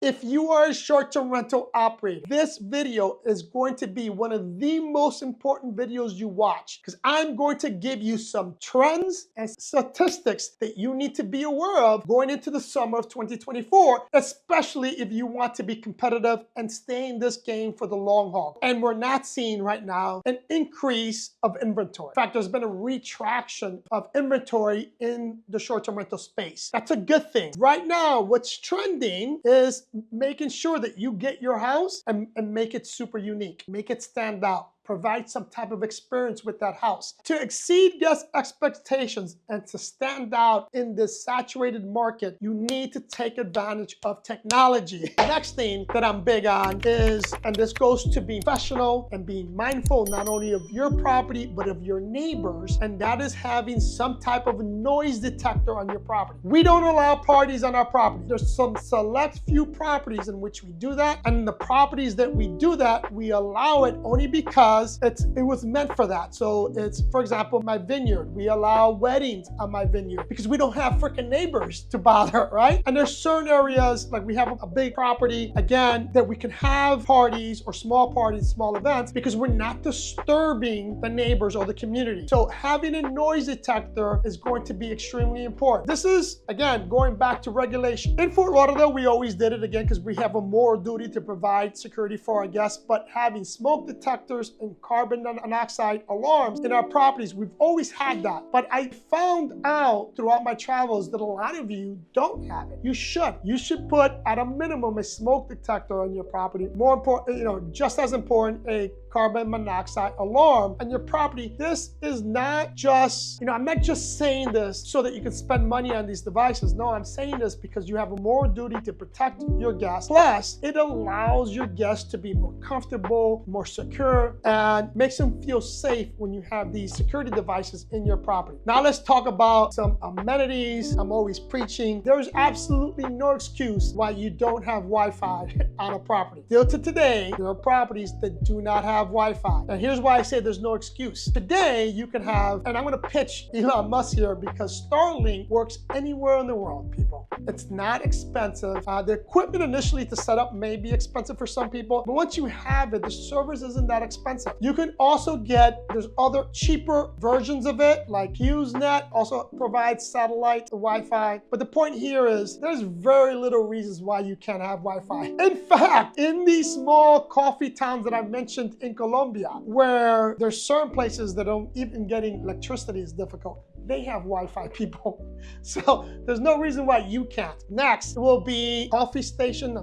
If you are a short-term rental operator, this video is going to be one of the most important videos you watch because I'm going to give you some trends and statistics that you need to be aware of going into the summer of 2024, especially if you want to be competitive and stay in this game for the long haul. And we're not seeing right now an increase of inventory. In fact, there's been a retraction of inventory in the short-term rental space. That's a good thing. Right now, what's trending is making sure that you get your house and make it super unique, make it stand out. Provide some type of experience with that house. To exceed guest expectations and to stand out in this saturated market, you need to take advantage of technology. The next thing that I'm big on is, and this goes to being professional and being mindful not only of your property, but of your neighbors, and that is having some type of noise detector on your property. We don't allow parties on our property. There's some select few properties in which we do that, and in the properties that we do that, we allow it only because it was meant for that. So it's, for example, my vineyard. We allow weddings on my vineyard because we don't have freaking neighbors to bother, right? And there's certain areas, like we have a big property, again, that we can have parties or small parties, small events, because we're not disturbing the neighbors or the community. So having a noise detector is going to be extremely important. This is, again, going back to regulation. In Fort Lauderdale, we always did it again because we have a moral duty to provide security for our guests, but having smoke detectors and carbon monoxide alarms in our properties, we've always had that. But I found out throughout my travels that a lot of you don't have it. You should. You should put at a minimum a smoke detector on your property. More important, just as important, a carbon monoxide alarm on your property. This is not just, I'm not just saying this so that you can spend money on these devices. No, I'm saying this because you have a moral duty to protect your guests. Plus, it allows your guests to be more comfortable, more secure, and makes them feel safe when you have these security devices in your property. Now let's talk about some amenities. I'm always preaching. There's absolutely no excuse why you don't have Wi-Fi on a property. Till to today, there are properties that do not have Wi-Fi. And here's why I say there's no excuse. Today, you can have, and I'm gonna pitch Elon Musk here because Starlink works anywhere in the world, people. It's not expensive. The equipment initially to set up may be expensive for some people, but once you have it, the service isn't that expensive. You can also there's other cheaper versions of it, like HughesNet also provides satellite Wi-Fi. But the point here is there's very little reasons why you can't have Wi-Fi. In fact, in these small coffee towns that I mentioned in Colombia, where there's certain places that don't even getting electricity is difficult, they have Wi-Fi, people. So there's no reason why you can't. Next will be coffee station.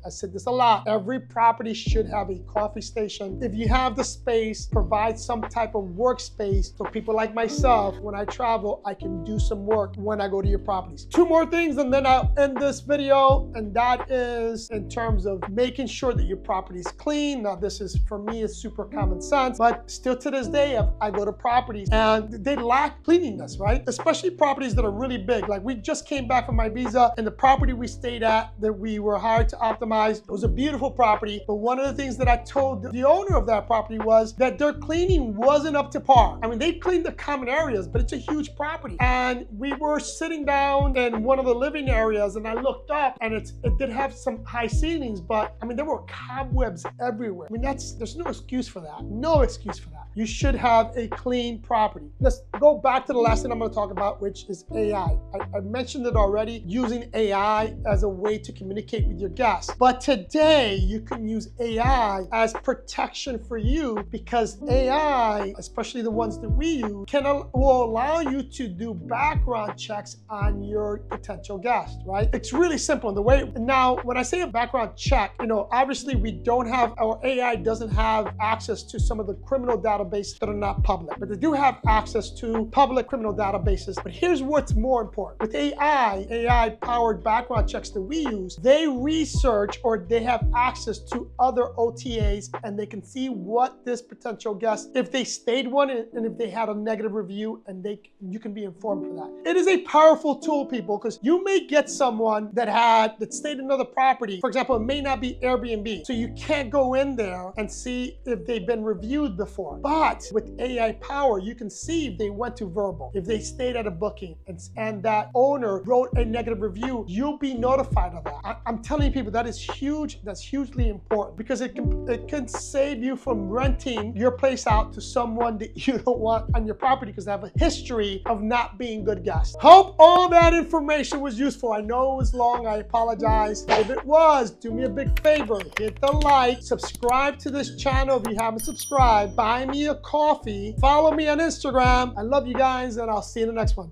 I said this a lot. Every property should have a coffee station. If you have the space, provide some type of workspace so people like myself, when I travel, I can do some work when I go to your properties. Two more things and then I'll end this video, and that is in terms of making sure that your property is clean. Now this is, for me, it's super common sense, but still to this day, I go to properties and they lack cleaning, right? Especially properties that are really big. Like we just came back from Ibiza, and the property we stayed at that we were hired to optimize, it was a beautiful property. But one of the things that I told the owner of that property was that their cleaning wasn't up to par. I mean, they cleaned the common areas, but it's a huge property. And we were sitting down in one of the living areas, and I looked up, and it did have some high ceilings, but I mean, there were cobwebs everywhere. I mean, there's no excuse for that. No excuse for that. You should have a clean property. Let's go back to the last thing I'm going to talk about, which is AI. I mentioned it already, using AI as a way to communicate with your guests. But today, you can use AI as protection for you because AI, especially the ones that we use, will allow you to do background checks on your potential guest, right? It's really simple. Now, when I say a background check, obviously we don't have, our AI doesn't have access to some of the criminal databases that are not public, but they do have access to public criminal databases. But here's what's more important. With AI-powered background checks that we use, they research or they have access to other OTAs, and they can see what this potential guest, if they stayed one and if they had a negative review, and you can be informed for that. It is a powerful tool, people, because you may get someone that stayed in another property. For example, it may not be Airbnb, so you can't go in there and see if they've been reviewed before. But with AI power, you can see if they went to verbal, if they stayed at a booking, and that owner wrote a negative review, you'll be notified of that. I'm telling people that is huge. That's hugely important because it can save you from renting your place out to someone that you don't want on your property because they have a history of not being good guests. Hope all that information was useful. I know it was long. I apologize. If it was, do me a big favor. Hit the like, subscribe to this channel if you haven't subscribed, buy me a coffee, follow me on Instagram. I love you guys, and I'll see you in the next one.